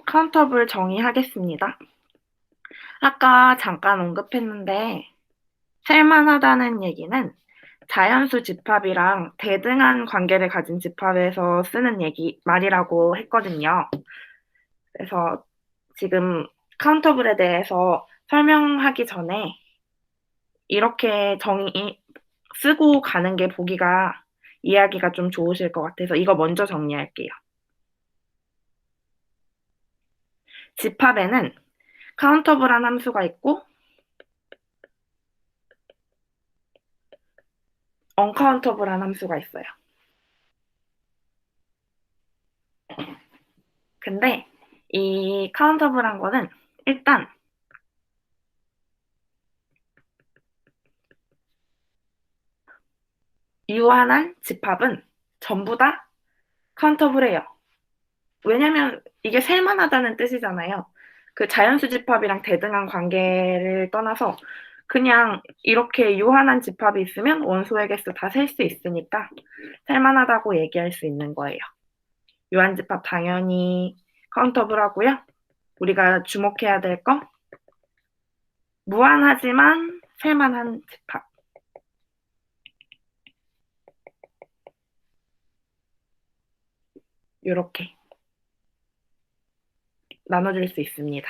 카운터블 정의하겠습니다. 아까 잠깐 언급했는데, 셀만하다는 얘기는 자연수 집합이랑 대등한 관계를 가진 집합에서 쓰는 말이라고 했거든요. 그래서 지금 카운터블에 대해서 설명하기 전에 이렇게 쓰고 가는 게 이해하기가 좀 좋으실 것 같아서 이거 먼저 정리할게요. 집합에는 카운터블한 함수가 있고 언카운터블한 함수가 있어요. 근데 이 카운터블한 거는 일단 유한한 집합은 전부 다 카운터블해요. 왜냐면 이게 셀만하다는 뜻이잖아요. 그 자연수 집합이랑 대등한 관계를 떠나서 그냥 이렇게 유한한 집합이 있으면 원소의 개수 다 셀 수 있으니까 셀만하다고 얘기할 수 있는 거예요. 유한 집합 당연히 카운터블하고요. 우리가 주목해야 될 거, 무한하지만 셀만한 집합. 이렇게 나눠줄 수 있습니다.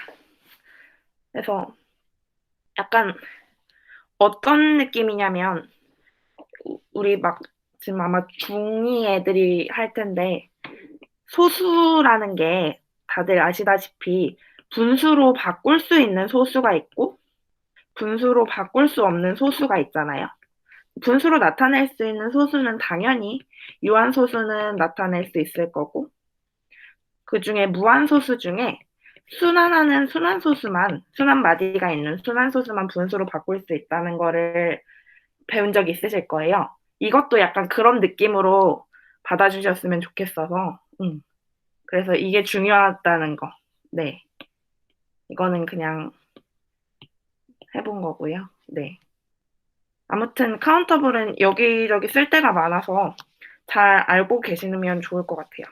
그래서 약간 어떤 느낌이냐면 우리 막 지금 아마 중2 애들이 할 텐데 소수라는 게 다들 아시다시피 분수로 바꿀 수 있는 소수가 있고 분수로 바꿀 수 없는 소수가 있잖아요. 분수로 나타낼 수 있는 소수는 당연히 유한소수는 나타낼 수 있을 거고 그중에 무한소수 중에 순환하는 순환소수만 순환마디가 있는 순환소수만 분수로 바꿀 수 있다는 거를 배운 적 있으실 거예요. 이것도 약간 그런 느낌으로 받아주셨으면 좋겠어서 그래서 이게 중요하다는 거. 네. 이거는 그냥 해본 거고요. 네. 아무튼 카운터블은 여기저기 쓸 데가 많아서 잘 알고 계시면 좋을 것 같아요.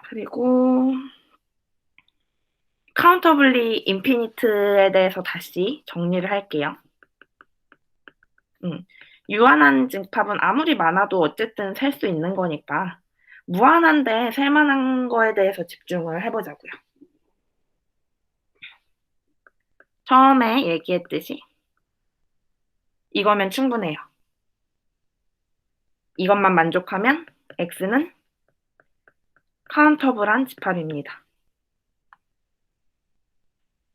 그리고 카운터블리 인피니트에 대해서 다시 정리를 할게요. 음, 유한한 집합은 아무리 많아도 어쨌든 셀 수 있는 거니까 무한한데 셀 만한 거에 대해서 집중을 해보자고요. 처음에 얘기했듯이 이거면 충분해요. 이것만 만족하면 X는 카운터블한 집합입니다.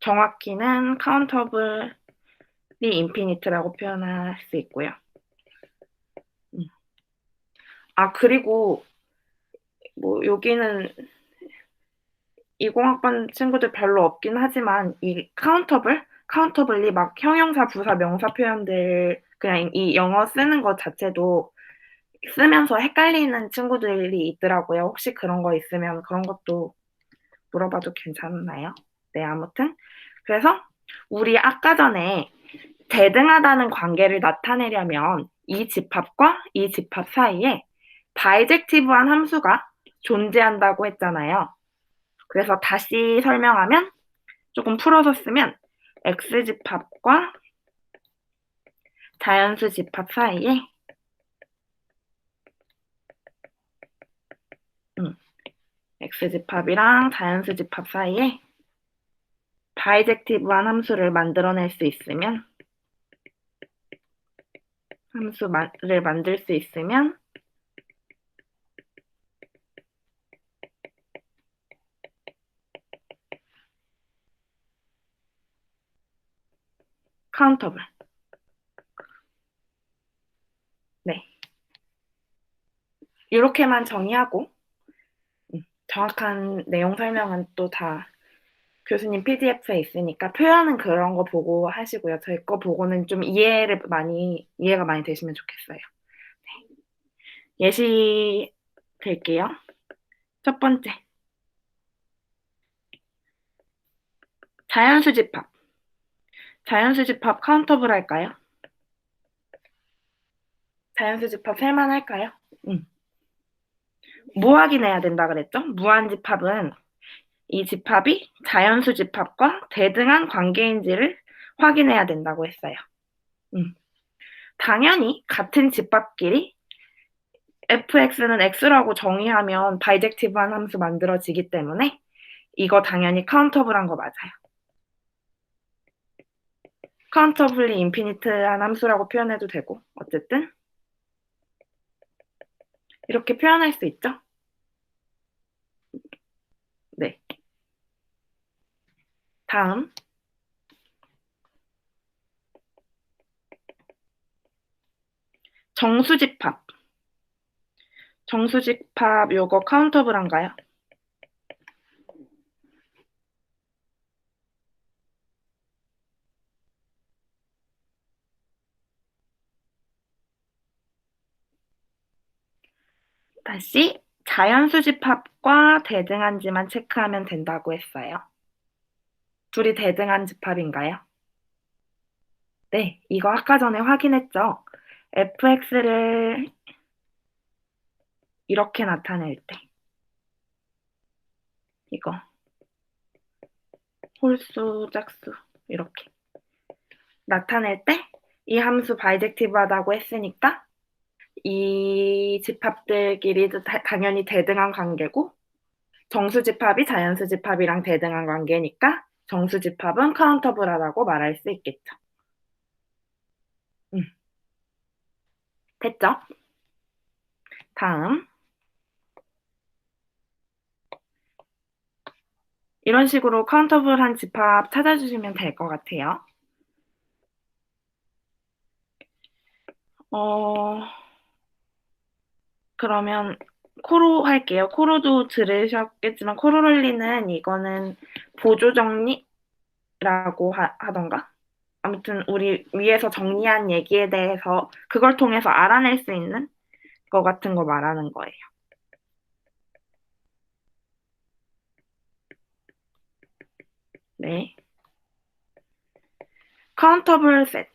정확히는 카운터블이 인피니트라고 표현할 수 있고요. 그리고 뭐 여기는 20학번 친구들 별로 없긴 하지만 이 카운터블이 막 형용사, 부사, 명사 표현들 그냥 이 영어 쓰는 것 자체도 쓰면서 헷갈리는 친구들이 있더라고요. 혹시 그런 거 있으면 그런 것도 물어봐도 괜찮나요? 네, 아무튼. 그래서 우리 아까 전에 대등하다는 관계를 나타내려면 이 집합과 이 집합 사이에 바이젝티브한 함수가 존재한다고 했잖아요. 그래서 다시 설명하면 조금 풀어서 쓰면 X집합과 자연수 집합 사이에 X집합이랑 자연수 집합 사이에 바이젝티브한 함수를 만들어낼 수 있으면 함수를 만들 수 있으면 카운터블. 네. 이렇게만 정의하고 정확한 내용 설명은 또 다 교수님 PDF에 있으니까 표현은 그런 거 보고 하시고요. 저희 거 보고는 좀 이해가 많이 되시면 좋겠어요. 예시 드릴게요. 첫 번째. 자연수 집합. 자연수 집합 카운터블 할까요? 자연수 집합 셀만 할까요? 음. 뭐 확인해야 된다 그랬죠? 무한집합은 이 집합이 자연수 집합과 대등한 관계인지를 확인해야 된다고 했어요. 당연히 같은 집합끼리 fx는 x라고 정의하면 바이젝티브한 함수 만들어지기 때문에 이거 당연히 카운터블한 거 맞아요. 카운터블리 인피니트한 함수라고 표현해도 되고 어쨌든 이렇게 표현할 수 있죠? 네. 다음 정수집합. 정수집합 요거 카운터블한가요? 다시 자연수 집합과 대등한지만 체크하면 된다고 했어요. 둘이 대등한 집합인가요? 네, 이거 아까 전에 확인했죠. fx를 이렇게 나타낼 때 이거 홀수, 짝수 이렇게 나타낼 때 이 함수 바이젝티브하다고 했으니까 이 집합들끼리도 당연히 대등한 관계고 정수 집합이 자연수 집합이랑 대등한 관계니까 정수 집합은 카운터블하다고 말할 수 있겠죠. 됐죠? 다음 이런 식으로 카운터블한 집합 찾아주시면 될 것 같아요. 그러면 코로 할게요. 코로도 들으셨겠지만 코로롤리는 이거는 보조정리라고 하던가? 아무튼 우리 위에서 정리한 얘기에 대해서 그걸 통해서 알아낼 수 있는 거 같은 거 말하는 거예요. 네. 카운터블 셋.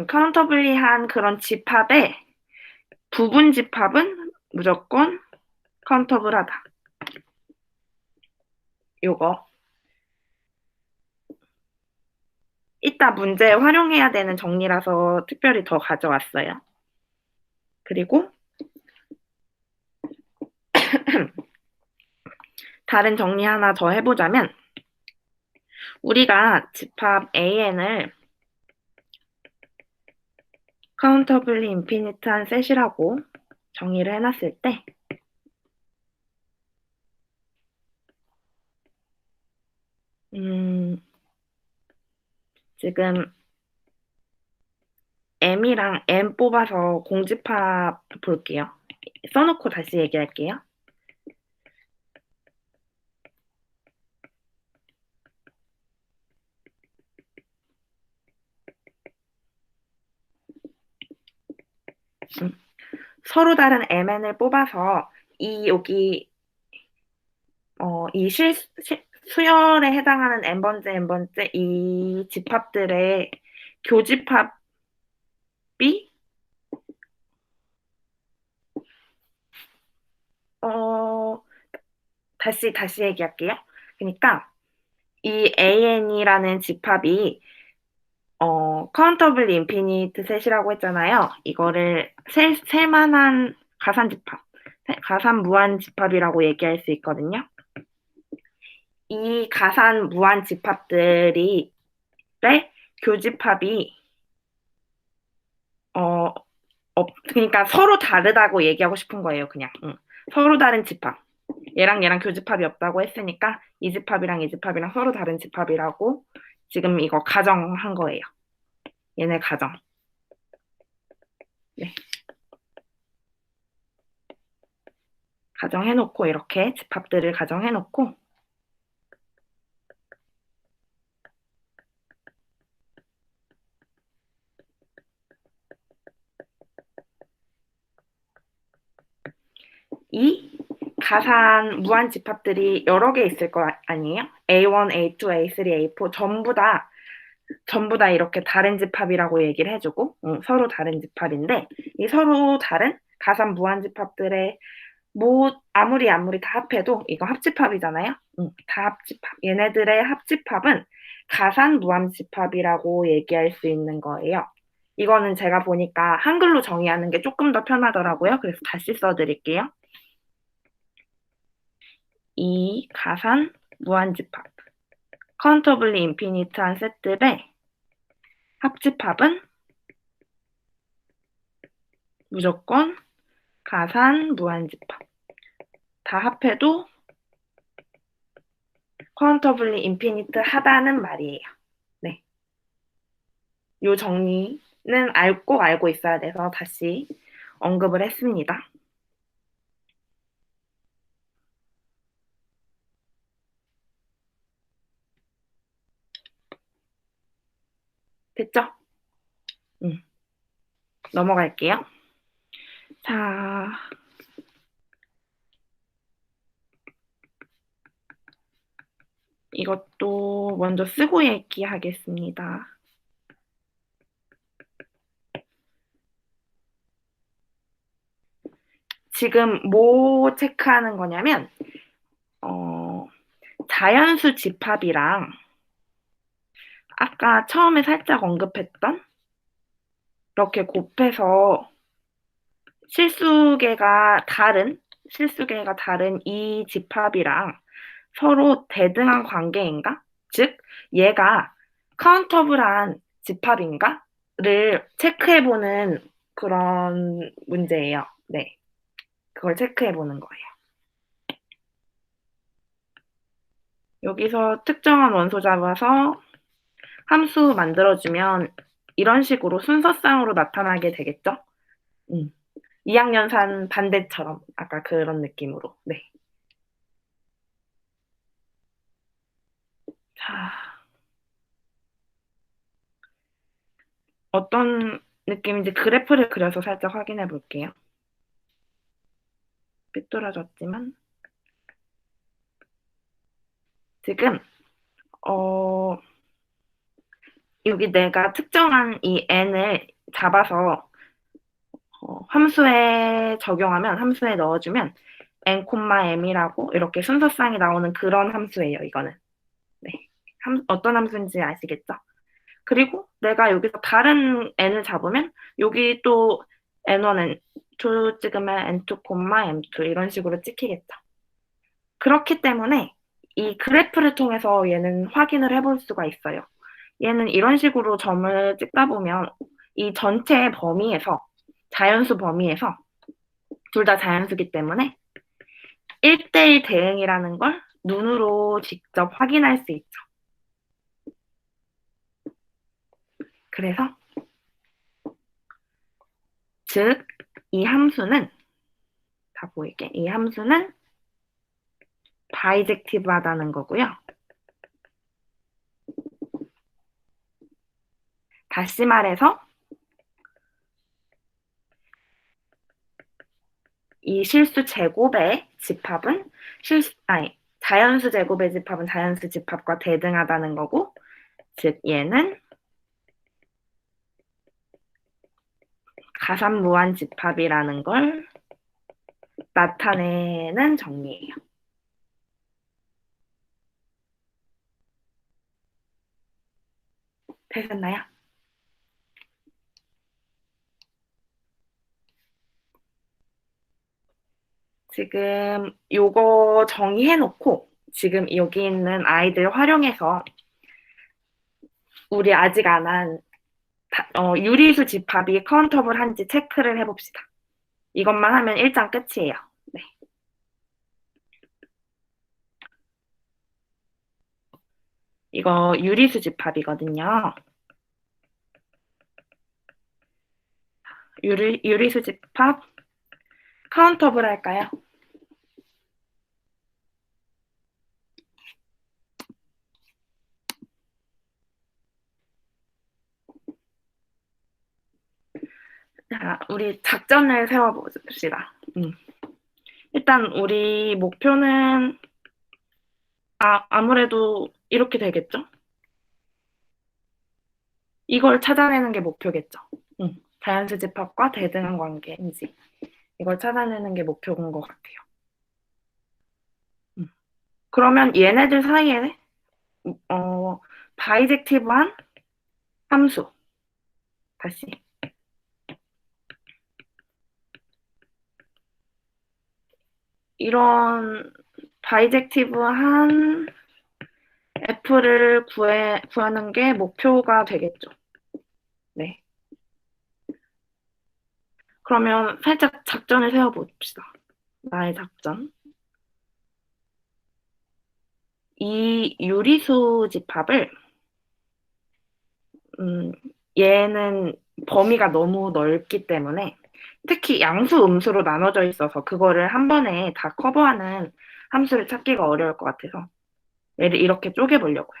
카운터블리한 그런 집합의 부분 집합은 무조건 카운터블하다. 요거. 이따 문제에 활용해야 되는 정리라서 특별히 더 가져왔어요. 그리고 다른 정리 하나 더 해보자면 우리가 집합 AN을 카운터블리 인피니트한 셋이라고 정의를 해놨을 때 지금 M이랑 M 뽑아서 공집합 볼게요. 써놓고 다시 얘기할게요. 서로 다른 MN을 뽑아서 여기 이 수열에 해당하는 n번째, n번째 이 집합들의 교집합이 다시 얘기할게요. 그러니까 이 AN이라는 집합이 카운터블리 인피니트 셋이라고 했잖아요. 이거를 셀만한 가산 집합, 가산 무한 집합이라고 얘기할 수 있거든요. 이 가산 무한 집합들이 교집합이 그러니까 서로 다르다고 얘기하고 싶은 거예요, 그냥. 서로 다른 집합. 얘랑 교집합이 없다고 했으니까 이 집합이랑 이 집합이랑 서로 다른 집합이라고 지금 이거 가정한 거예요. 얘네 가정. 네. 가정해놓고 이렇게 집합들을 가정해놓고 이 가산 무한 집합들이 여러 개 있을 거 아니에요? A1, A2, A3, A4 전부 다 이렇게 다른 집합이라고 얘기를 해주고 서로 다른 집합인데 이 서로 다른 가산 무한 집합들의 아무리 다 합해도 이거 합집합이잖아요. 다 합집합. 얘네들의 합집합은 가산 무함집합이라고 얘기할 수 있는 거예요. 이거는 제가 보니까 한글로 정의하는 게 조금 더 편하더라고요. 그래서 다시 써드릴게요. 이 가산 무한집합. 카운터블리 인피니트한 셋들의 합집합은 무조건 가산 무한집합. 다 합해도 카운터블리 인피니트 하다는 말이에요. 네. 요 정리는 꼭 알고 있어야 돼서 다시 언급을 했습니다. 됐죠? 음, 넘어갈게요. 자, 이것도 먼저 쓰고 얘기하겠습니다. 지금 뭐 체크하는 거냐면, 자연수 집합이랑 아까 처음에 살짝 언급했던 이렇게 곱해서 실수계가 다른 이 집합이랑 서로 대등한 관계인가? 즉, 얘가 카운터블한 집합인가?를 체크해보는 그런 문제예요. 네. 그걸 체크해보는 거예요. 여기서 특정한 원소 잡아서 함수 만들어주면 이런 식으로 순서상으로 나타나게 되겠죠? 2학년산 반대처럼 아까 그런 느낌으로. 네. 자, 어떤 느낌인지 그래프를 그려서 살짝 확인해 볼게요. 삐뚤어졌지만 지금 어 여기 내가 특정한 이 n을 잡아서 함수에 적용하면 함수에 넣어주면 n, m이라고 이렇게 순서상이 나오는 그런 함수예요. 이거는. 네. 어떤 함수인지 아시겠죠? 그리고 내가 여기서 다른 n을 잡으면 여기 또 n1, n2 찍으면 n2, m2 이런 식으로 찍히겠죠. 그렇기 때문에 이 그래프를 통해서 얘는 확인을 해볼 수가 있어요. 얘는 이런 식으로 점을 찍다 보면 이 전체 범위에서 자연수 범위에서 둘 다 자연수기 때문에 1대1 대응이라는 걸 눈으로 직접 확인할 수 있죠. 그래서 즉 이 함수는 다 보이게 이 함수는 바이젝티브하다는 거고요. 다시 말해서 이 실수 제곱의 집합은 자연수 제곱의 집합은 자연수 집합과 대등하다는 거고, 즉 얘는 가산무한 집합이라는 걸 나타내는 정리예요. 되셨나요? 지금 요거 정의해놓고 지금 여기 있는 아이들 활용해서 우리 아직 안 한 유리수 집합이 카운터블한지 체크를 해봅시다. 이것만 하면 1장 끝이에요. 네. 이거 유리수 집합이거든요. 유리수 집합 카운터블 할까요? 자, 우리 작전을 세워봅시다. 일단 우리 목표는 아무래도 이렇게 되겠죠? 이걸 찾아내는 게 목표겠죠. 자연수 집합과 대등한 관계인지. 이걸 찾아내는 게 목표인 것 같아요. 음. 그러면 얘네들 사이에 어, 바이젝티브한 함수. 다시. 이런 바이젝티브한 F를 구하는 게 목표가 되겠죠. 네. 그러면 살짝 작전을 세워봅시다. 나의 작전. 이 유리수 집합을, 음, 얘는 범위가 너무 넓기 때문에 특히 양수, 음수로 나눠져 있어서 그거를 한 번에 다 커버하는 함수를 찾기가 어려울 것 같아서 얘를 이렇게 쪼개보려고요.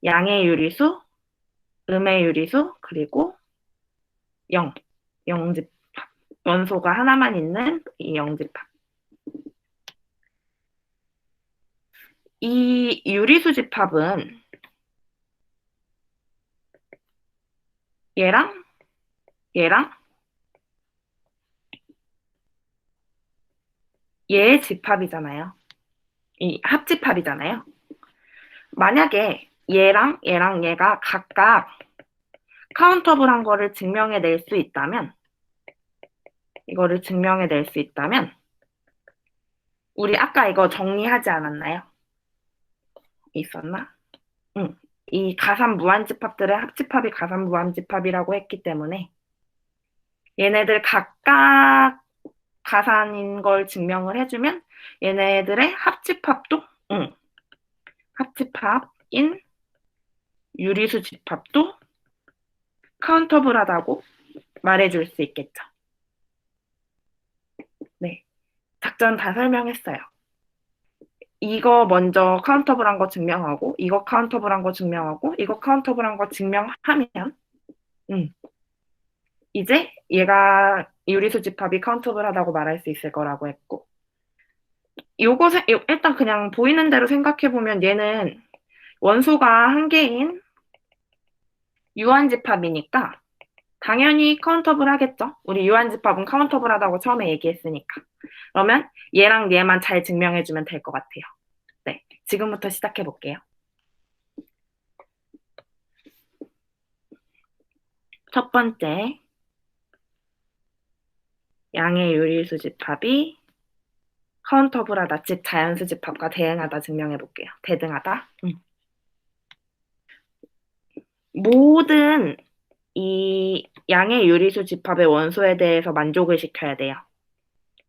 양의 유리수, 음의 유리수, 그리고 0, 영집합. 원소가 하나만 있는 이 영집합. 이 유리수 집합은 얘랑 얘랑 얘의 집합이잖아요. 이 합집합이잖아요. 만약에 얘랑 얘가 각각 카운터블한 거를 증명해낼 수 있다면, 이거를 증명해낼 수 있다면, 우리 아까 이거 정리하지 않았나요? 있었나? 응. 이 가산 무한집합들의 합집합이 가산 무한집합이라고 했기 때문에 얘네들 각각 가산인 걸 증명을 해주면 얘네들의 합집합도, 응, 합집합인 유리수 집합도 카운터블하다고 말해줄 수 있겠죠. 네. 작전 다 설명했어요. 이거 먼저 카운터블한 거 증명하고, 이거 카운터블한 거 증명하고, 이거 카운터블한 거 증명하면, 음, 이제 얘가 유리수 집합이 카운터블하다고 말할 수 있을 거라고 했고, 일단 그냥 보이는 대로 생각해보면 얘는 원소가 한 개인 유한집합이니까 당연히 카운터블 하겠죠? 우리 유한집합은 카운터블 하다고 처음에 얘기했으니까. 그러면 얘랑 얘만 잘 증명해주면 될 것 같아요. 네, 지금부터 시작해볼게요. 첫 번째, 양의 유리수 집합이 카운터블하다, 즉 자연수 집합과 대응하다 증명해볼게요. 대등하다. 모든 이 양의 유리수 집합의 원소에 대해서 만족을 시켜야 돼요.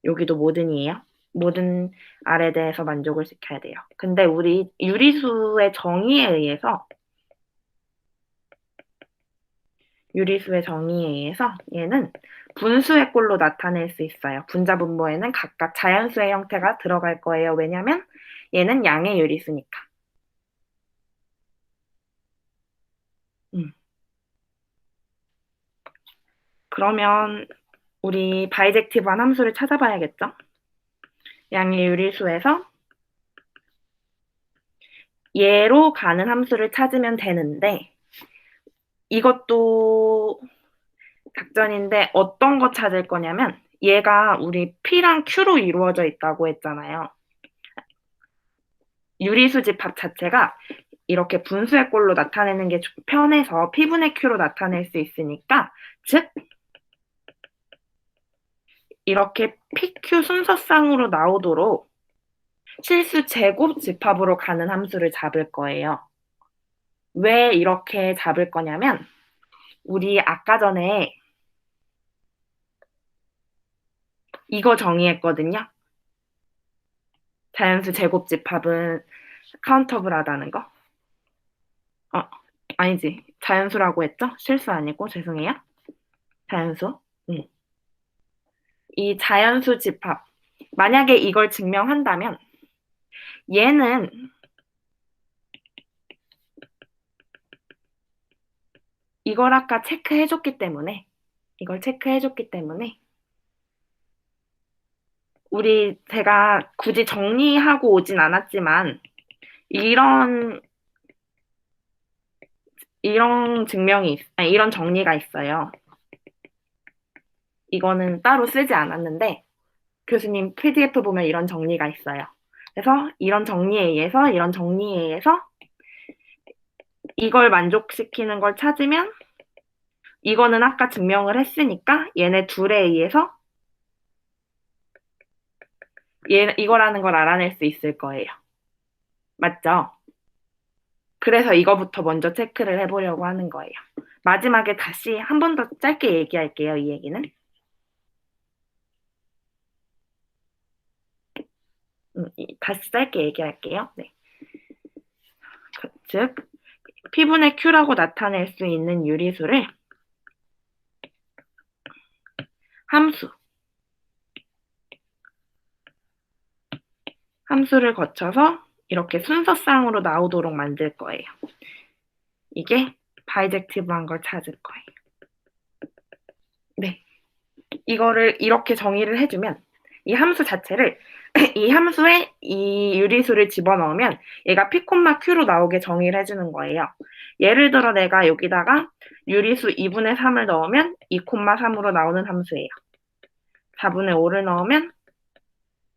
여기도 모든이에요. 모든 R에 대해서 만족을 시켜야 돼요. 근데 우리 유리수의 정의에 의해서 얘는 분수의 꼴로 나타낼 수 있어요. 분자 분모에는 각각 자연수의 형태가 들어갈 거예요. 왜냐면 얘는 양의 유리수니까. 음. 그러면 우리 바이젝티브한 함수를 찾아봐야겠죠? 양의 유리수에서 얘로 가는 함수를 찾으면 되는데 이것도 작전인데 어떤 거 찾을 거냐면 얘가 우리 P랑 Q로 이루어져 있다고 했잖아요. 유리수 집합 자체가 이렇게 분수의 꼴로 나타내는 게 편해서 P분의 Q로 나타낼 수 있으니까 즉 이렇게 PQ 순서상으로 나오도록 실수 제곱 집합으로 가는 함수를 잡을 거예요. 왜 이렇게 잡을 거냐면 우리 아까 전에 이거 정의했거든요. 자연수 제곱 집합은 카운터블하다는 거. 아니지. 자연수라고 했죠? 실수 아니고 죄송해요. 자연수. 응. 이 자연수 집합. 만약에 이걸 증명한다면 얘는 이걸 아까 체크해줬기 때문에 이걸 체크해줬기 때문에 제가 굳이 정리하고 오진 않았지만 이런 이런 정리가 있어요. 이거는 따로 쓰지 않았는데 교수님 PDF 보면 이런 정리가 있어요. 그래서 이런 정리에 의해서 이걸 만족시키는 걸 찾으면 이거는 아까 증명을 했으니까 얘네 둘에 의해서 이거라는 걸 알아낼 수 있을 거예요. 맞죠? 그래서 이거부터 먼저 체크를 해보려고 하는 거예요. 마지막에 다시 한 번 더 짧게 얘기할게요, 이 얘기는. 다시 짧게 얘기할게요. 네. 즉, P분의 Q라고 나타낼 수 있는 유리수를 함수, 함수를 거쳐서 이렇게 순서상으로 나오도록 만들 거예요. 이게 바이젝티브한 걸 찾을 거예요. 네. 이거를 이렇게 정의를 해주면 이 함수 자체를 이 함수에 이 유리수를 집어넣으면 얘가 P, Q로 나오게 정의를 해주는 거예요. 예를 들어 내가 여기다가 유리수 2분의 3을 넣으면 2, 3으로 나오는 함수예요. 4분의 5를 넣으면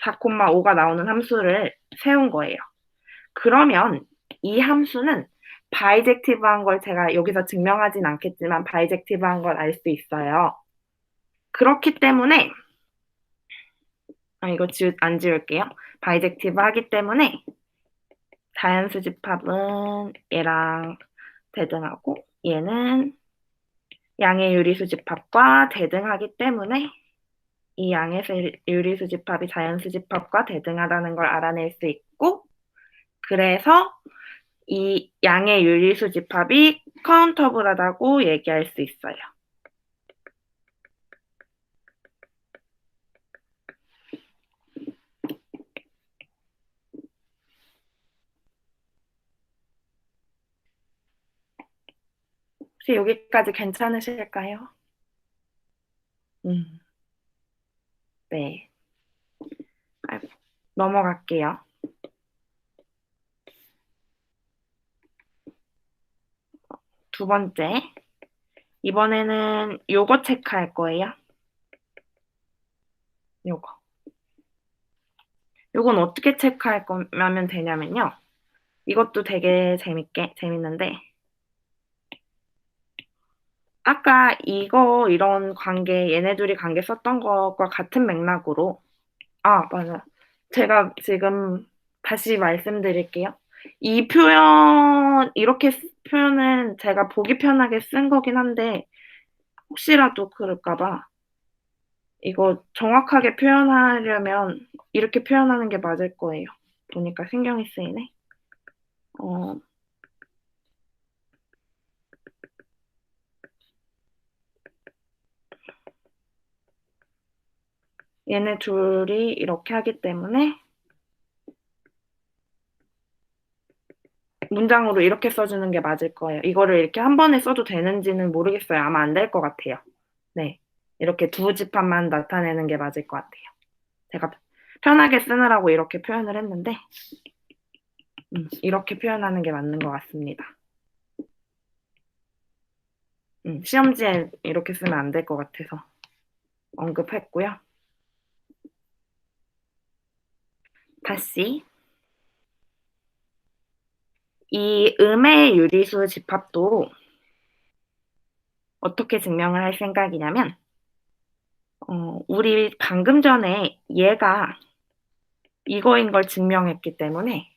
4, 5가 나오는 함수를 세운 거예요. 그러면 이 함수는 바이젝티브한 걸 제가 여기서 증명하진 않겠지만 바이젝티브한 걸 알 수 있어요. 그렇기 때문에 이거 안 지울게요. 바이젝티브 하기 때문에 자연수 집합은 얘랑 대등하고 얘는 양의 유리수 집합과 대등하기 때문에 이 양의 유리수 집합이 자연수 집합과 대등하다는 걸 알아낼 수 있고 그래서 이 양의 유리수 집합이 카운터블하다고 얘기할 수 있어요. 혹시 여기까지 괜찮으실까요? 음, 네. 아이고, 넘어갈게요. 두 번째. 이번에는 요거 체크할 거예요. 요거. 요건 어떻게 체크할 거면 되냐면요. 이것도 되게 재밌는데, 아까 이런 관계, 얘네 둘이 관계 썼던 것과 같은 맥락으로, 맞아. 제가 지금 다시 말씀드릴게요. 이렇게 표현은 제가 보기 편하게 쓴 거긴 한데, 혹시라도 그럴까봐, 이거 정확하게 표현하려면 이렇게 표현하는 게 맞을 거예요. 보니까 신경이 쓰이네. 어, 얘네 둘이 이렇게 하기 때문에 문장으로 이렇게 써주는 게 맞을 거예요. 이거를 이렇게 한 번에 써도 되는지는 모르겠어요. 아마 안 될 것 같아요. 네. 이렇게 두 집합만 나타내는 게 맞을 것 같아요. 제가 편하게 쓰느라고 이렇게 표현을 했는데, 이렇게 표현하는 게 맞는 것 같습니다. 시험지에 이렇게 쓰면 안 될 것 같아서 언급했고요. 다시 이 음의 유리수 집합도 어떻게 증명을 할 생각이냐면, 우리 방금 전에 얘가 이거인 걸 증명했기 때문에,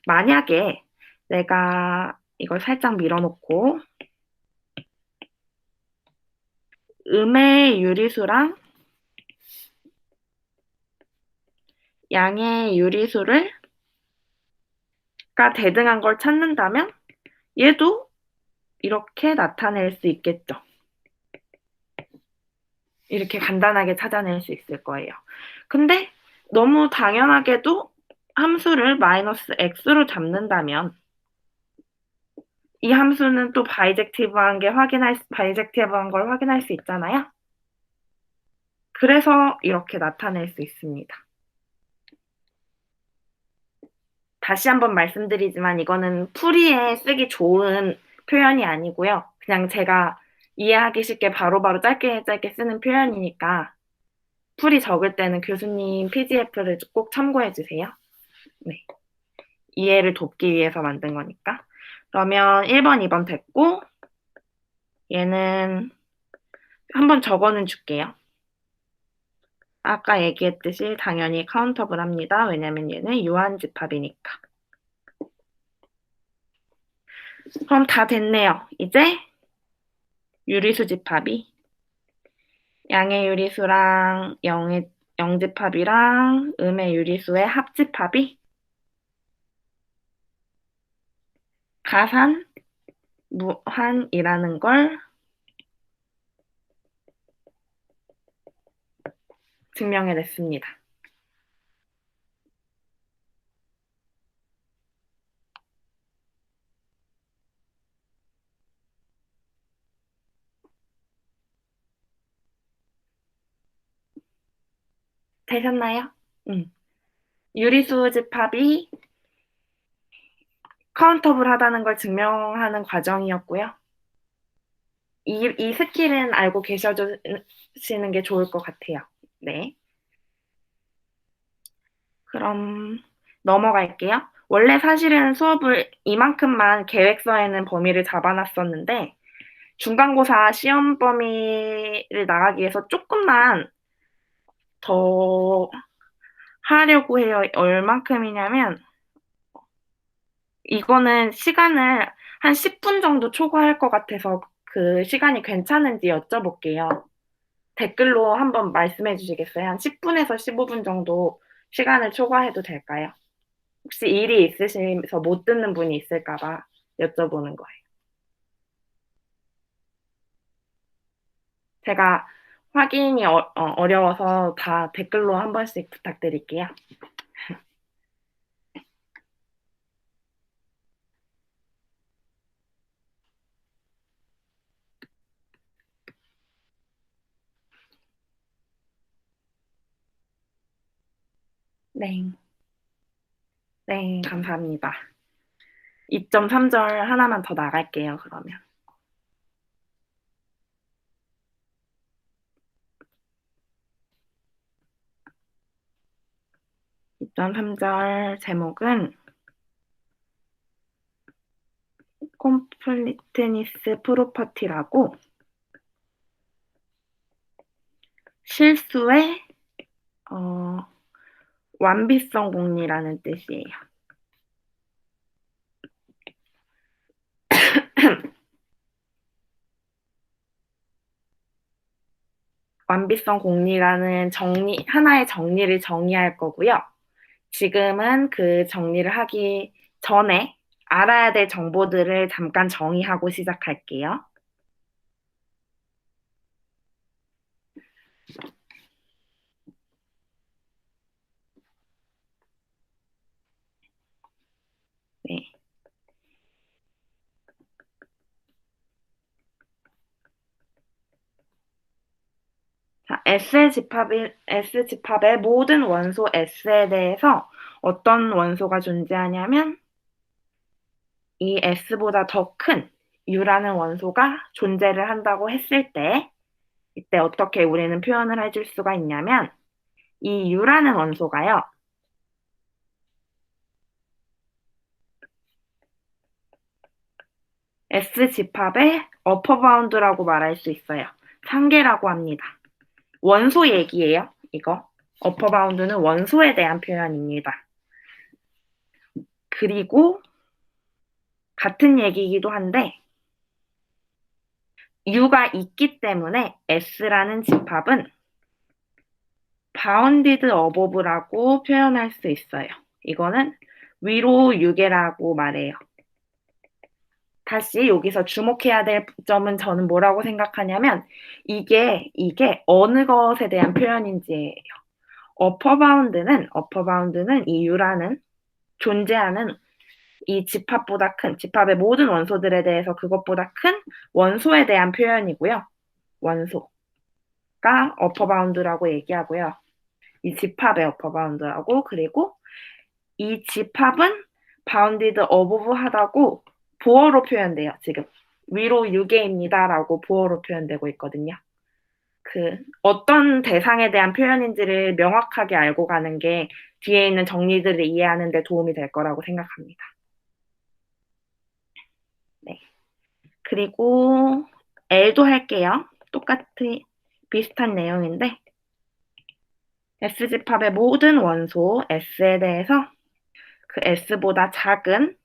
만약에 내가 이걸 살짝 밀어놓고, 음의 유리수랑 양의 유리수를 가 대등한 걸 찾는다면, 얘도 이렇게 나타낼 수 있겠죠. 이렇게 간단하게 찾아낼 수 있을 거예요. 근데 너무 당연하게도 함수를 마이너스 x로 잡는다면 이 함수는 또 바이젝티브한 걸 확인할 수 있잖아요. 그래서 이렇게 나타낼 수 있습니다. 다시 한번 말씀드리지만 이거는 풀이에 쓰기 좋은 표현이 아니고요. 그냥 제가 이해하기 쉽게 바로바로 짧게 쓰는 표현이니까 풀이 적을 때는 교수님 PDF를 꼭 참고해 주세요. 네. 이해를 돕기 위해서 만든 거니까. 그러면 1번, 2번 됐고, 얘는 한번 적어는 줄게요. 아까 얘기했듯이 당연히 카운터블 합니다. 왜냐면 얘는 유한집합이니까. 그럼 다 됐네요. 이제 유리수 집합이 양의 유리수랑 영집합이랑 음의 유리수의 합집합이 가산 무한이라는 걸 증명해냈습니다. 되셨나요? 유리수 집합이 카운터블하다는 걸 증명하는 과정이었고요. 이 스킬은 알고 계셔주시는 게 좋을 것 같아요. 네. 그럼 넘어갈게요. 원래 사실은 수업을 이만큼만 계획서에는 범위를 잡아놨었는데 중간고사 시험 범위를 나가기 위해서 조금만 더 하려고 해요. 얼만큼이냐면 이거는 시간을 한 10분 정도 초과할 것 같아서 그 시간이 괜찮은지 여쭤볼게요. 댓글로 한번 말씀해 주시겠어요? 한 10분에서 15분 정도 시간을 초과해도 될까요? 혹시 일이 있으셔서 못 듣는 분이 있을까 봐 여쭤보는 거예요. 제가 확인이 어려워서 다 댓글로 한 번씩 부탁드릴게요. 네. 네, 감사합니다. 2.3절 하나만 더 나갈게요, 그러면. 2.3절 제목은 콤플리트니스 프로퍼티라고 실수의 완비성 공리라는 뜻이에요. 완비성 공리라는 하나의 정리를 정의할 거고요. 지금은 그 정리를 하기 전에 알아야 될 정보들을 잠깐 정의하고 시작할게요. 네. 자, S집합의 모든 원소 S에 대해서 어떤 원소가 존재하냐면 이 S보다 더 큰 U라는 원소가 존재를 한다고 했을 때 이때 어떻게 우리는 표현을 해줄 수가 있냐면 이 U라는 원소가요. S집합의 어퍼 바운드라고 말할 수 있어요. 상계라고 합니다. 원소 얘기예요, 이거. 어퍼 바운드는 원소에 대한 표현입니다. 그리고 같은 얘기이기도 한데 U가 있기 때문에 S라는 집합은 bounded above라고 표현할 수 있어요. 이거는 위로 유계라고 말해요. 다시 여기서 주목해야 될 점은 저는 뭐라고 생각하냐면 이게 어느 것에 대한 표현인지예요. 어퍼 바운드는 이 U라는 존재하는 이 집합의 모든 원소들에 대해서 그것보다 큰 원소에 대한 표현이고요. 원소가 어퍼 바운드라고 얘기하고요. 이 집합의 어퍼 바운드라고 그리고 이 집합은 바운디드 어보브 하다고 보어로 표현돼요. 지금 위로 6개입니다라고 보어로 표현되고 있거든요. 어떤 대상에 대한 표현인지를 명확하게 알고 가는 게 뒤에 있는 정리들을 이해하는 데 도움이 될 거라고 생각합니다. 네. 그리고 L도 할게요. 비슷한 내용인데 SG팝의 모든 원소 S에 대해서 그 S보다 작은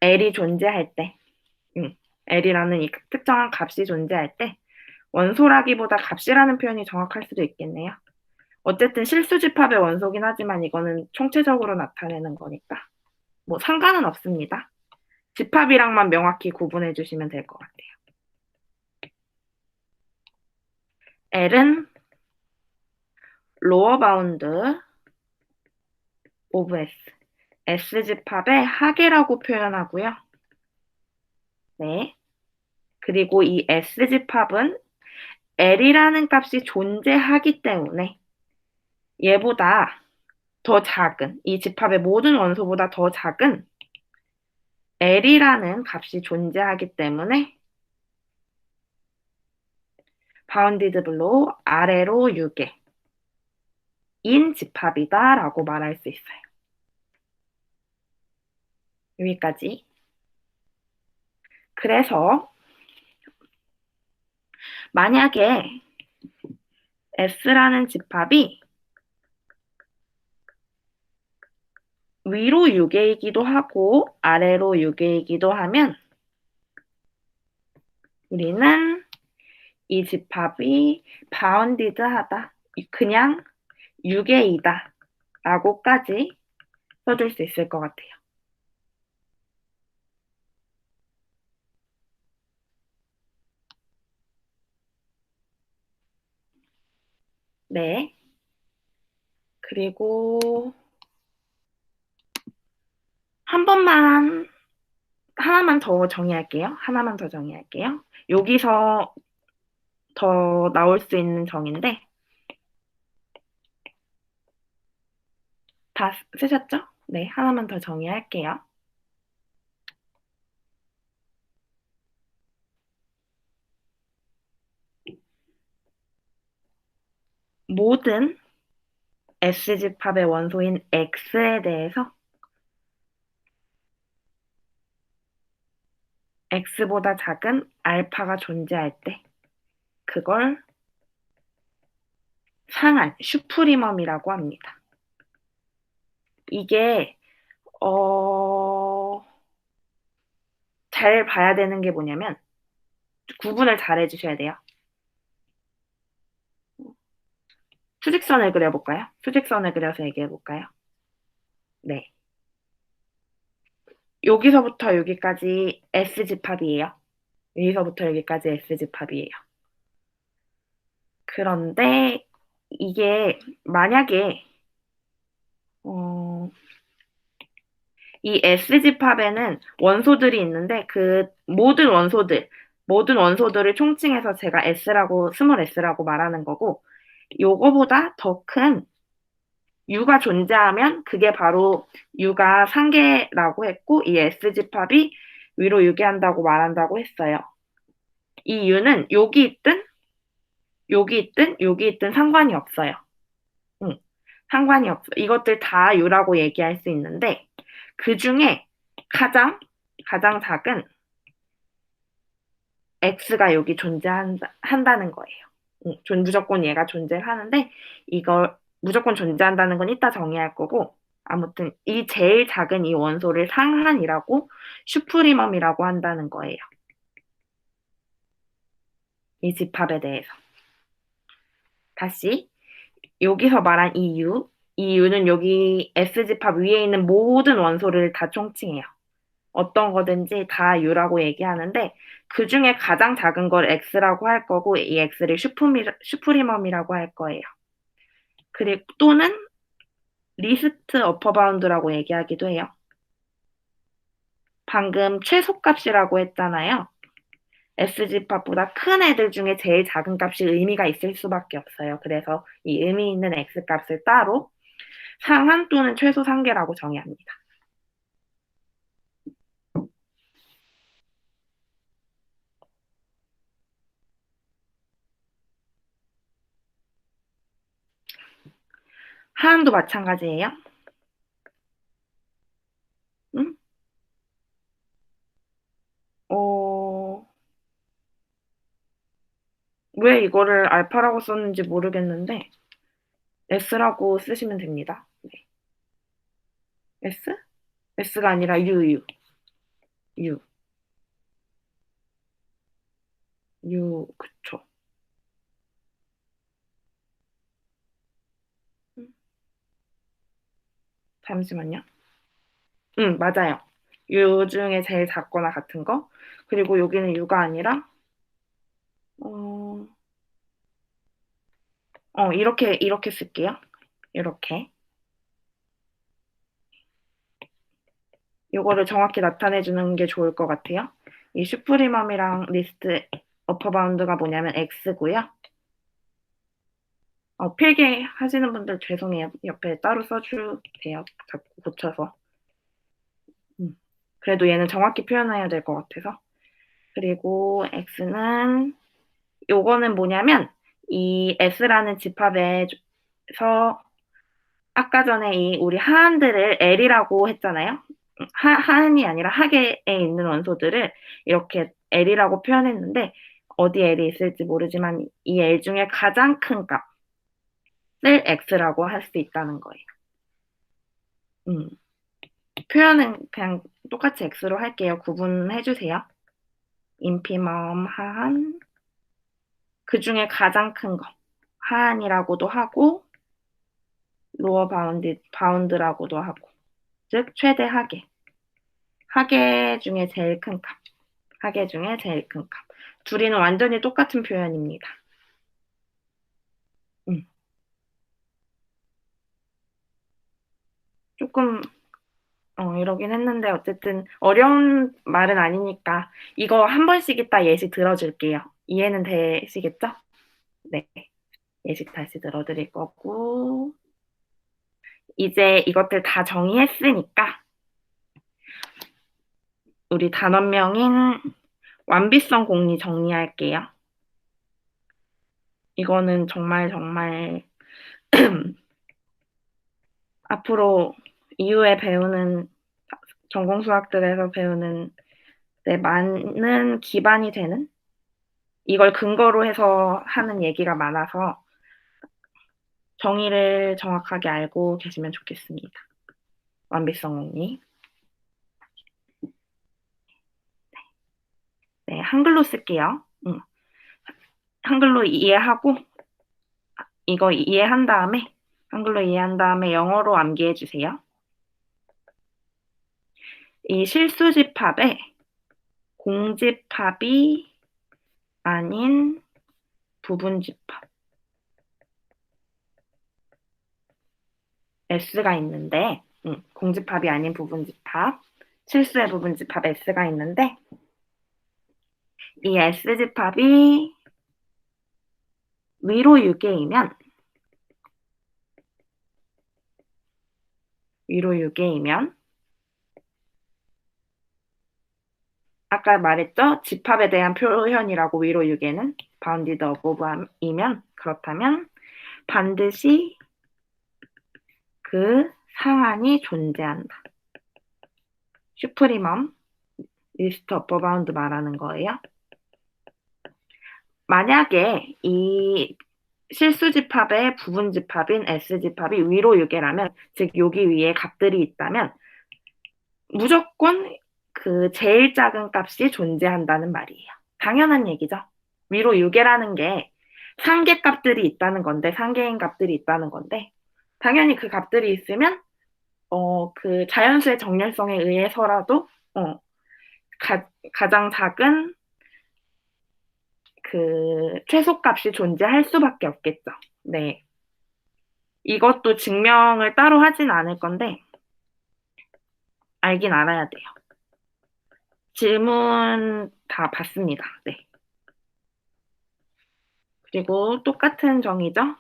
L이 존재할 때, L이라는 이 특정한 값이 존재할 때 원소라기보다 값이라는 표현이 정확할 수도 있겠네요. 어쨌든 실수집합의 원소긴 하지만 이거는 총체적으로 나타내는 거니까 뭐 상관은 없습니다. 집합이랑만 명확히 구분해 주시면 될 것 같아요. L은 로어 바운드 오브 S, S집합의 합이라고 표현하고요. 네. 그리고 이 S집합은 L이라는 값이 존재하기 때문에 얘보다 더 작은, 이 집합의 모든 원소보다 더 작은 L이라는 값이 존재하기 때문에 바운디드 블로우 아래로 6개 인 집합이다 라고 말할 수 있어요. 여기까지. 그래서 만약에 S라는 집합이 위로 6개이기도 하고 아래로 6개이기도 하면 우리는 이 집합이 바운디드하다, 그냥 6개이다 라고까지 써줄 수 있을 것 같아요. 네. 그리고 하나만 더 정의할게요. 하나만 더 정의할게요. 여기서 더 나올 수 있는 정의인데 다 쓰셨죠? 네, 하나만 더 정의할게요. 모든 S집합의 원소인 X에 대해서 X보다 작은 알파가 존재할 때 그걸 상한, 슈프리멈이라고 합니다. 이게 잘 봐야 되는 게 뭐냐면 구분을 잘 해주셔야 돼요. 수직선을 그려볼까요? 수직선을 그려서 얘기해볼까요? 네. 여기서부터 여기까지 S집합이에요. 여기서부터 여기까지 S집합이에요. 그런데 이게 만약에 이 S집합에는 원소들이 있는데 그 모든 원소들을 총칭해서 제가 스몰 S라고 말하는 거고 요거보다 더 큰 U가 존재하면 그게 바로 U가 상계라고 했고 이 S집합이 위로 유계한다고 말한다고 했어요. 이 U는 여기 있든 상관이 없어요. 응, 상관이 없어. 이것들 다 U라고 얘기할 수 있는데 그 중에 가장 작은 X가 여기 존재한다는 거예요. 무조건 얘가 존재하는데 이걸 무조건 존재한다는 건 이따 정의할 거고 아무튼 이 제일 작은 이 원소를 상한이라고 슈프리멈이라고 한다는 거예요. 이 집합에 대해서. 다시 여기서 말한 이 U는 여기 S집합 위에 있는 모든 원소를 다 총칭해요. 어떤 거든지 다 U라고 얘기하는데 그 중에 가장 작은 걸 X라고 할 거고 이 X를 슈프리멈이라고 할 거예요. 그리고 또는 리스트 어퍼 바운드라고 얘기하기도 해요. 방금 최소값이라고 했잖아요. S집합보다 큰 애들 중에 제일 작은 값이 의미가 있을 수밖에 없어요. 그래서 이 의미 있는 X값을 따로 상한 또는 최소 상계라고 정의합니다. 하안도 마찬가지예요? 응? 어, 왜 이거를 알파라고 썼는지 모르겠는데, S라고 쓰시면 됩니다. 네. S? S가 아니라 U, 그쵸. 음, 잠시만요. 응, 맞아요. U 중에 제일 작거나 같은 거. 그리고 여기는 U가 아니라, 어, 이렇게 쓸게요. 이렇게. 요거를 정확히 나타내 주는 게 좋을 것 같아요. 이 슈프리멈이랑 리스트 어퍼 바운드가 뭐냐면 X고요. 필기 하시는 분들 죄송해요. 옆에 따로 써주세요. 자꾸 고쳐서. 음. 그래도 얘는 정확히 표현해야 될 것 같아서. 그리고 X는 요거는 뭐냐면 이 S라는 집합에서 아까 전에 이 우리 하한들을 L이라고 했잖아요. 하한이 아니라 하계에 있는 원소들을 이렇게 L이라고 표현했는데 어디 L이 있을지 모르지만 이 L 중에 가장 큰 값을 X라고 할 수 있다는 거예요. 음. 표현은 그냥 똑같이 X로 할게요. 구분해 주세요. 인피멈 하한 그 중에 가장 큰 거 하한이라고도 하고 로어 바운드라고도 하고 즉 최대 하계 중에 제일 큰 값. 하계 중에 제일 큰 값. 둘이는 완전히 똑같은 표현입니다. 음, 조금 이러긴 했는데 어쨌든 어려운 말은 아니니까 이거 한 번씩 이따 예시 들어줄게요. 이해는 되시겠죠? 네, 예시 다시 들어드릴 거고 이제 이것들 다 정의했으니까 우리 단원명인 완비성 공리 정리할게요. 이거는 정말 정말 앞으로 이후에 배우는 전공 수학들에서 배우는 많은 기반이 되는 이걸 근거로 해서 하는 얘기가 많아서 정의를 정확하게 알고 계시면 좋겠습니다. 완비성 공리. 네, 한글로 쓸게요. 한글로 이해하고 이거 이해한 다음에 한글로 이해한 다음에 영어로 암기해 주세요. 이 실수 집합에 공집합이 아닌 부분 집합 S가 있는데 공집합이 아닌 부분 집합 실수의 부분 집합 S가 있는데 이 S 집합이 위로 6개이면 위로 6개이면 아까 말했죠? 집합에 대한 표현이라고 위로 6개는 bounded above이면 그렇다면 반드시 그 상한이 존재한다. 슈프리멈, 리스트 어퍼 바운드 말하는 거예요. 만약에 이 실수 집합의 부분 집합인 S 집합이 위로 6개라면, 즉 여기 위에 값들이 있다면 무조건 그 제일 작은 값이 존재한다는 말이에요. 당연한 얘기죠. 위로 6개라는 게 상계 값들이 있다는 건데, 상계인 값들이 있다는 건데, 당연히 그 값들이 있으면 그 자연수의 정렬성에 의해서라도 가장 작은 그 최소값이 존재할 수밖에 없겠죠. 네. 이것도 증명을 따로 하진 않을 건데 알긴 알아야 돼요. 질문 다 봤습니다. 네. 그리고 똑같은 정의죠.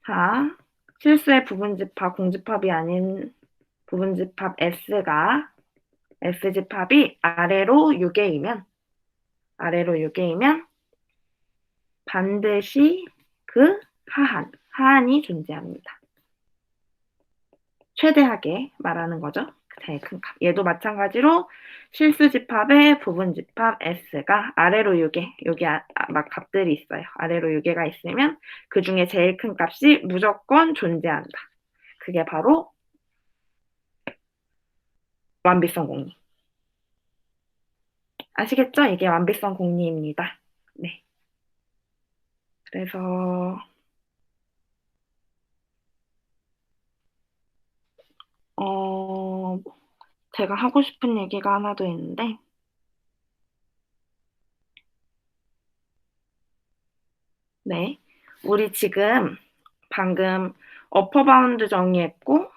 자, 실수의 부분집합, 공집합이 아닌 부분집합 S집합이 아래로 6개이면 아래로 6개이면 반드시 그 하한이 존재합니다. 최대하게 말하는 거죠. 제일 큰 값. 얘도 마찬가지로 실수 집합의 부분 집합 S가 아래로 6개, 여기 막 값들이 있어요. 아래로 6개가 있으면 그 중에 제일 큰 값이 무조건 존재한다. 그게 바로 완비성 공리. 아시겠죠? 이게 완비성 공리입니다. 네. 그래서 제가 하고 싶은 얘기가 하나 더 있는데, 네. 우리 지금 방금 어퍼 바운드 정의했고,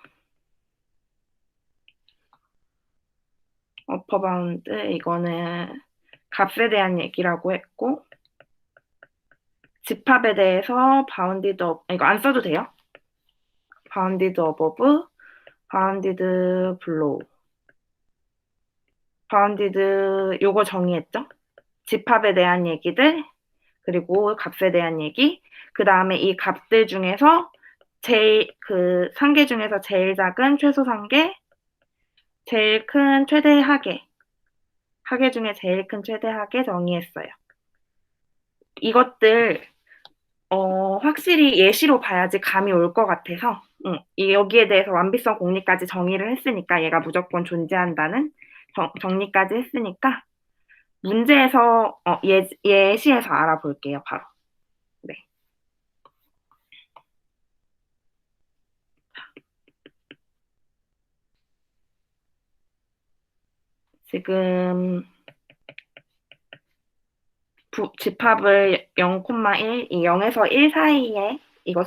어퍼 바운드 이거는 값에 대한 얘기라고 했고, 집합에 대해서 바운디드 이거 안 써도 돼요. 바운디드 어버브, 바운디드 블로우. 바운디드 요거 정의했죠? 집합에 대한 얘기들, 그리고 값에 대한 얘기, 그 다음에 이 값들 중에서 그 상계 중에서 제일 작은 최소 상계, 제일 큰 최대 하계 중에 제일 큰 최대 하계 정의했어요. 이것들 확실히 예시로 봐야지 감이 올 것 같아서 여기에 대해서 완비성 공리까지 정의를 했으니까 얘가 무조건 존재한다는 정리까지 했으니까 문제에서 예시에서 알아볼게요. 바로. 네. 지금 집합을 0,1, 이 0에서 1 사이에 이거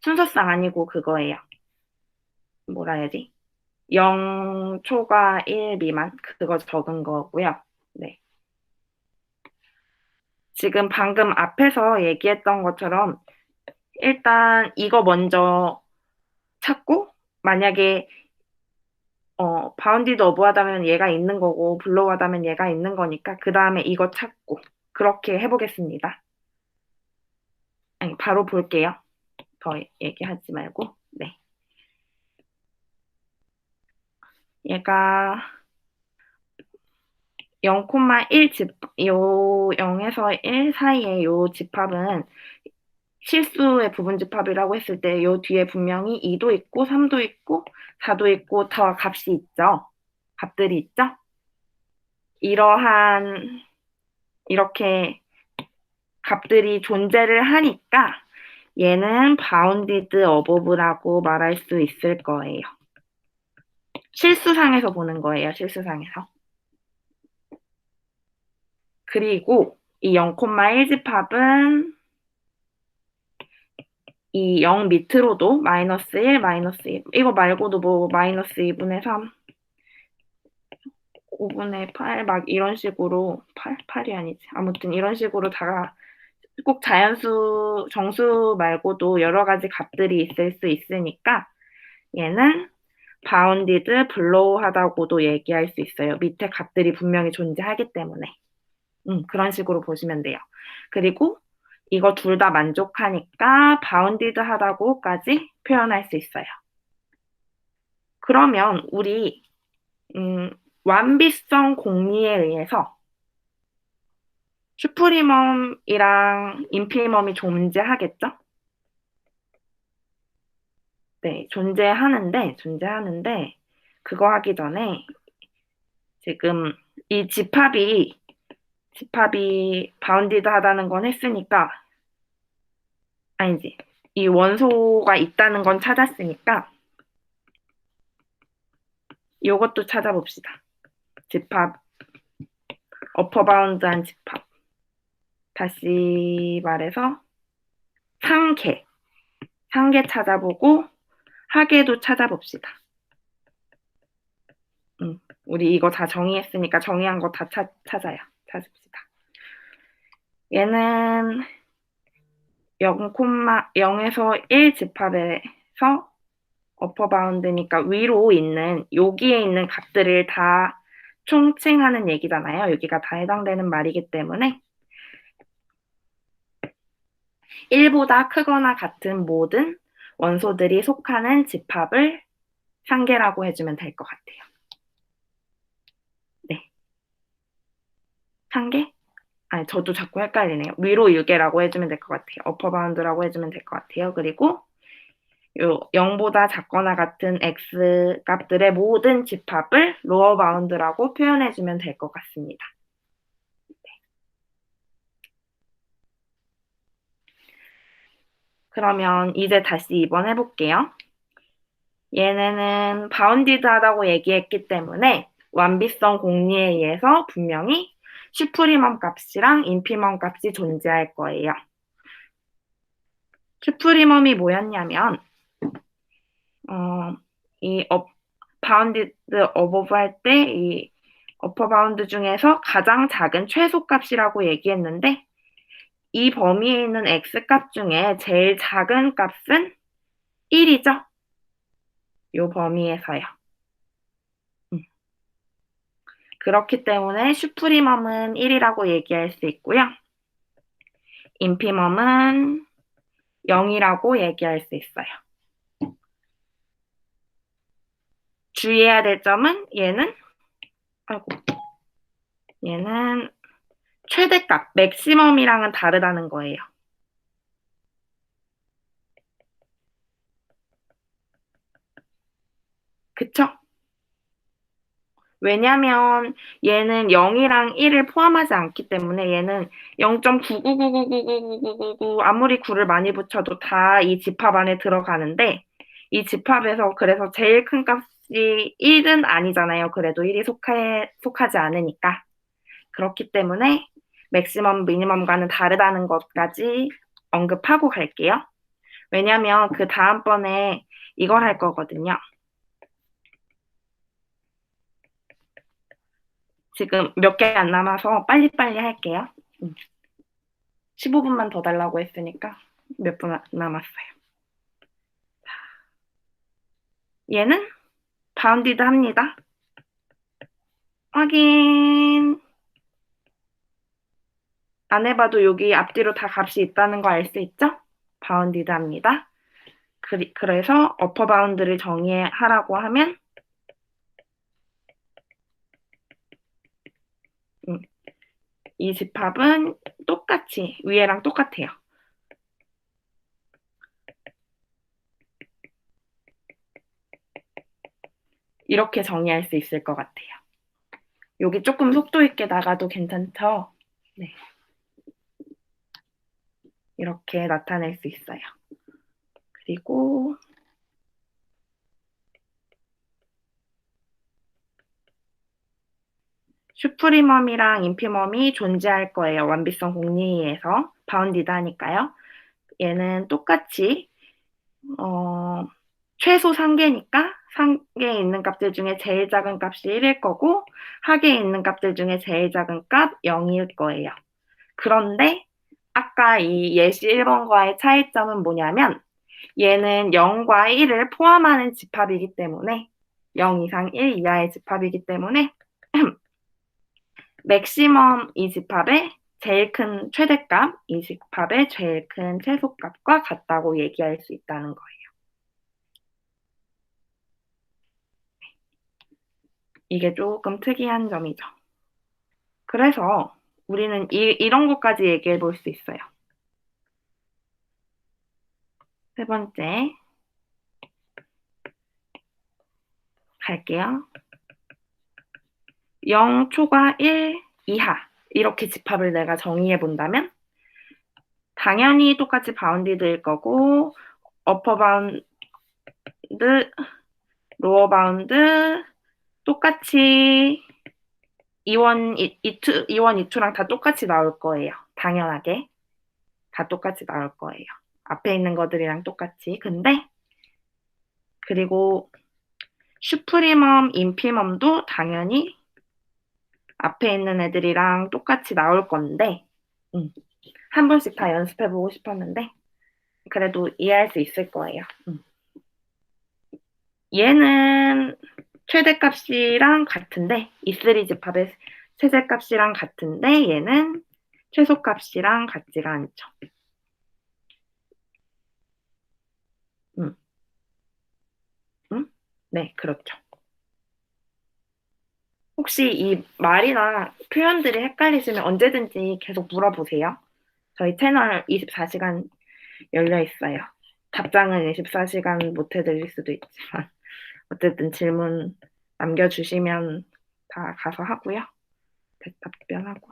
순서상 아니고 그거예요. 뭐라 해야지? 0초과 1 미만 그거 적은 거고요. 네. 지금 방금 앞에서 얘기했던 것처럼 일단 이거 먼저 찾고 만약에 바운디드 어부하다면 얘가 있는 거고 블로우하다면 얘가 있는 거니까 그 다음에 이거 찾고 그렇게 해보겠습니다. 아니, 바로 볼게요. 더 얘기하지 말고. 네. 얘가 0,1 0에서 1 사이의 요 집합은 실수의 부분 집합이라고 했을 때 요 뒤에 분명히 2도 있고 3도 있고 4도 있고 더 값이 있죠. 값들이 있죠. 이렇게 값들이 존재를 하니까 얘는 바운디드 어버브라고 말할 수 있을 거예요. 실수상에서 보는 거예요. 실수상에서. 그리고 이 0,1 집합은 이 0 밑으로도 마이너스 1, 마이너스 2 이거 말고도 뭐 마이너스 2분의 3, 5분의 8 막 이런 식으로 8이 아니지. 아무튼 이런 식으로 다 꼭 자연수, 정수 말고도 여러 가지 값들이 있을 수 있으니까 얘는 바운디드 블로우하다고도 얘기할 수 있어요. 밑에 값들이 분명히 존재하기 때문에. 그런 식으로 보시면 돼요. 그리고 이거 둘 다 만족하니까 바운디드 하다고까지 표현할 수 있어요. 그러면 우리 완비성 공리에 의해서 슈프리멈이랑 인피니멈이 존재하겠죠? 네, 존재하는데 그거 하기 전에 지금 이 집합이 바운디드 하다는 건 했으니까 아니지. 이 원소가 있다는 건 찾았으니까 이것도 찾아봅시다. 집합 어퍼 바운드한 집합. 다시 말해서 상계 찾아보고 하계도 찾아봅시다. 우리 이거 다 정의했으니까 정의한 거 다 찾읍시다. 얘는 0,0에서 1 집합에서 어퍼 바운드니까 위로 있는 여기에 있는 값들을 다 총칭하는 얘기잖아요. 여기가 다 해당되는 말이기 때문에 1보다 크거나 같은 모든 원소들이 속하는 집합을 상계라고 해주면 될 것 같아요. 네. 상계? 아니, 저도 자꾸 헷갈리네요. 위로 유계라고 해주면 될 것 같아요. 어퍼 바운드라고 해주면 될 것 같아요. 그리고 요 0보다 작거나 같은 x 값들의 모든 집합을 로어 바운드라고 표현해주면 될 것 같습니다. 그러면 이제 다시 2번 해볼게요. 얘네는 바운디드하다고 얘기했기 때문에 완비성 공리에 의해서 분명히 슈프리멈 값이랑 인피멈 값이 존재할 거예요. 슈프리멈이 뭐였냐면 이 바운디드 어버브 할 때 이 어퍼 바운드 중에서 가장 작은 최소값이라고 얘기했는데 이 범위에 있는 x 값 중에 제일 작은 값은 1이죠. 이 범위에서요. 그렇기 때문에 슈프리멈은 1이라고 얘기할 수 있고요. 인피멈은 0이라고 얘기할 수 있어요. 주의해야 될 점은 얘는 최대값, 맥시멈이랑은 다르다는 거예요. 그쵸? 왜냐면 얘는 0이랑 1을 포함하지 않기 때문에 얘는 0.999999999 아무리 9를 많이 붙여도 다 이 집합 안에 들어가는데 이 집합에서 그래서 제일 큰 값이 1은 아니잖아요. 그래도 1이 속하지 않으니까. 그렇기 때문에 맥시멈, 미니멈과는 다르다는 것까지 언급하고 갈게요. 왜냐면 그 다음번에 이걸 할 거거든요. 지금 몇 개 안 남아서 빨리빨리 할게요. 15분만 더 달라고 했으니까 몇 분 남았어요. 얘는 바운디드 합니다. 확인. 안 해봐도 여기 앞뒤로 다 값이 있다는 거 알 수 있죠? 바운디드 합니다. 그래서 어퍼 바운드를 정의하라고 하면 이 집합은 똑같이 위에랑 똑같아요. 이렇게 정의할 수 있을 것 같아요. 여기 조금 속도 있게 나가도 괜찮죠? 네. 이렇게 나타낼 수 있어요. 그리고 슈프리멈이랑 인피멈이 존재할 거예요. 완비성 공리에서 바운디드 하니까요. 얘는 똑같이 최소 상계니까 상계에 있는 값들 중에 제일 작은 값이 1일 거고 하계에 있는 값들 중에 제일 작은 값 0일 거예요. 그런데 아까 이 예시 1번과의 차이점은 뭐냐면 얘는 0과 1을 포함하는 집합이기 때문에 0 이상 1 이하의 집합이기 때문에 맥시멈 이 집합의 제일 큰 최대값, 이 집합의 제일 큰 최소값과 같다고 얘기할 수 있다는 거예요. 이게 조금 특이한 점이죠. 그래서 우리는 이런 것까지 얘기해 볼 수 있어요. 세 번째 갈게요. 0 초과 1 이하 이렇게 집합을 내가 정의해 본다면 당연히 똑같이 바운디드일 거고 어퍼 바운드, 로어 바운드 똑같이 2원, 2투, 2투랑 다 똑같이 나올 거예요. 당연하게 다 똑같이 나올 거예요. 앞에 있는 것들이랑 똑같이. 근데 그리고 슈프리멈, 인피멈도 당연히 앞에 있는 애들이랑 똑같이 나올 건데 한 번씩 다 연습해보고 싶었는데 그래도 이해할 수 있을 거예요. 얘는 최대값이랑 같은데 E3 집합의 최대값이랑 같은데 얘는 최소값이랑 같지가 않죠. 음, 네, 그렇죠. 혹시 이 말이나 표현들이 헷갈리시면 언제든지 계속 물어보세요. 저희 채널 24시간 열려 있어요. 답장은 24시간 못 해드릴 수도 있지만 어쨌든 질문 남겨주시면 다 가서 하고요. 답변하고.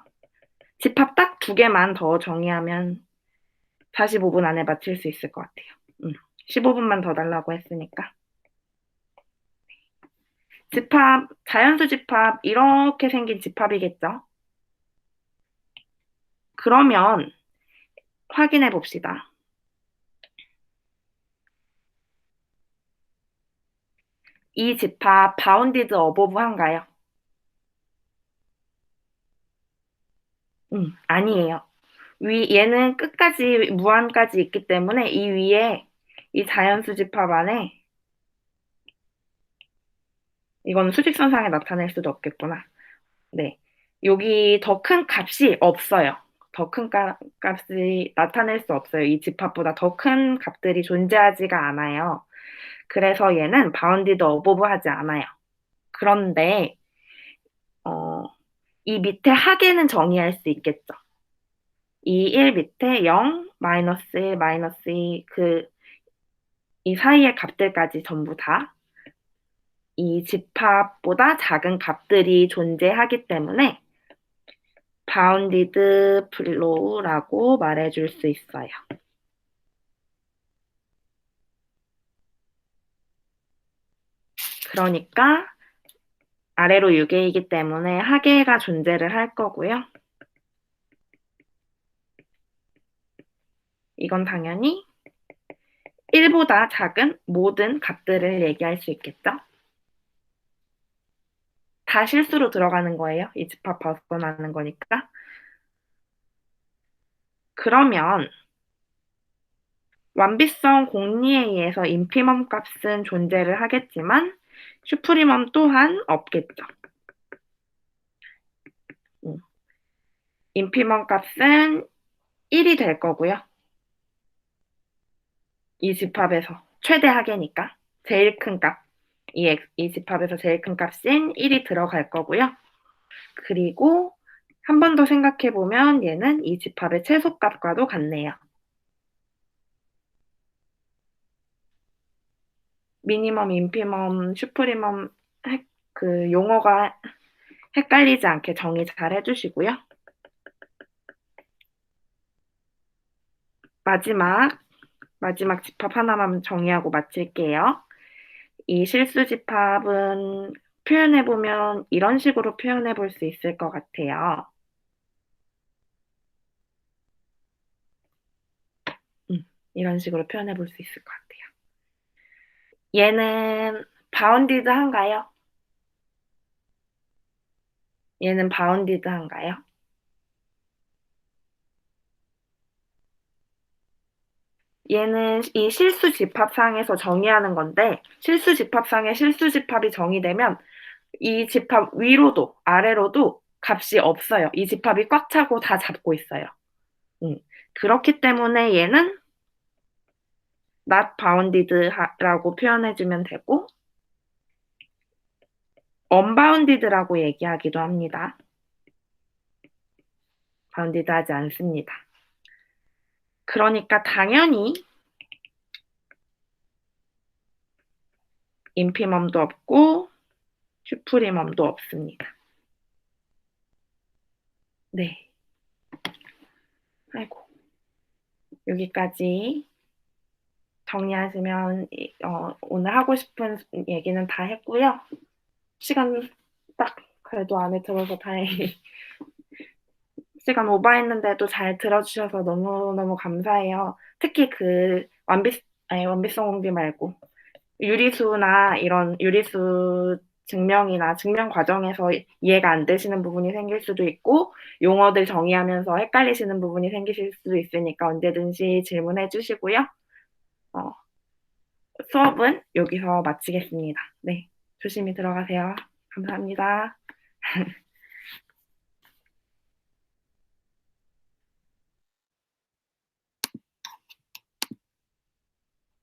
집합 딱 두 개만 더 정의하면 45분 안에 마칠 수 있을 것 같아요. 15분만 더 달라고 했으니까. 집합, 자연수 집합, 이렇게 생긴 집합이겠죠? 그러면 확인해 봅시다. 이 집합 바운디드 어보브한가요? 아니에요. 얘는 끝까지 무한까지 있기 때문에 이 위에 이 자연수 집합 안에 이건 수직선상에 나타낼 수도 없겠구나. 네. 여기 더 큰 값이 없어요. 더 큰 값이 나타낼 수 없어요. 이 집합보다 더 큰 값들이 존재하지가 않아요. 그래서 얘는 바운디드 어보브 하지 않아요. 그런데 어, 이 밑에 하계는 정의할 수 있겠죠. 이 1 밑에 0, 마이너스 1, 마이너스 2, 이 사이의 값들까지 전부 다 이 집합보다 작은 값들이 존재하기 때문에 바운디드 플로우라고 말해줄 수 있어요. 그러니까 아래로 6개이기 때문에 하계가 존재를 할 거고요. 이건 당연히 1보다 작은 모든 값들을 얘기할 수 있겠죠. 다 실수로 들어가는 거예요. 이 집합 벗어나는 거니까. 그러면 완비성 공리에 의해서 인피멈 값은 존재를 하겠지만 슈프리멈 또한 없겠죠. 인피멈 값은 1이 될 거고요. 이 집합에서 최대 하계니까 제일 큰 값, 이 집합에서 제일 큰 값인 1이 들어갈 거고요. 그리고 한 번 더 생각해 보면 얘는 이 집합의 최소값과도 같네요. 미니멈, 인피멈, 슈프리멈 그 용어가 헷갈리지 않게 정의 잘 해주시고요. 마지막 집합 하나만 정의하고 마칠게요. 이 실수 집합은 표현해보면 이런 식으로 표현해 볼 수 있을 것 같아요. 이런 식으로 표현해 볼 수 있을 것 같아요. 얘는 바운디드 한가요? 얘는 바운디드 한가요? 얘는 이 실수 집합상에서 정의하는 건데 실수 집합상에 실수 집합이 정의되면 이 집합 위로도 아래로도 값이 없어요. 이 집합이 꽉 차고 다 잡고 있어요. 그렇기 때문에 얘는 not bounded라고 표현해주면 되고 unbounded라고 얘기하기도 합니다. bounded 하지 않습니다. 그러니까 당연히 인피멈도 없고 슈프리멈도 없습니다. 네. 아이고. 여기까지 정리하시면 오늘 하고 싶은 얘기는 다 했고요. 시간 딱 그래도 안에 들어서 다행히 시간 오버했는데도 잘 들어주셔서 너무너무 감사해요. 특히 원비성 공비 말고 유리수나 이런 유리수 증명이나 증명 과정에서 이해가 안 되시는 부분이 생길 수도 있고 용어들 정의하면서 헷갈리시는 부분이 생기실 수도 있으니까 언제든지 질문해 주시고요. 수업은 여기서 마치겠습니다. 네. 조심히 들어가세요. 감사합니다.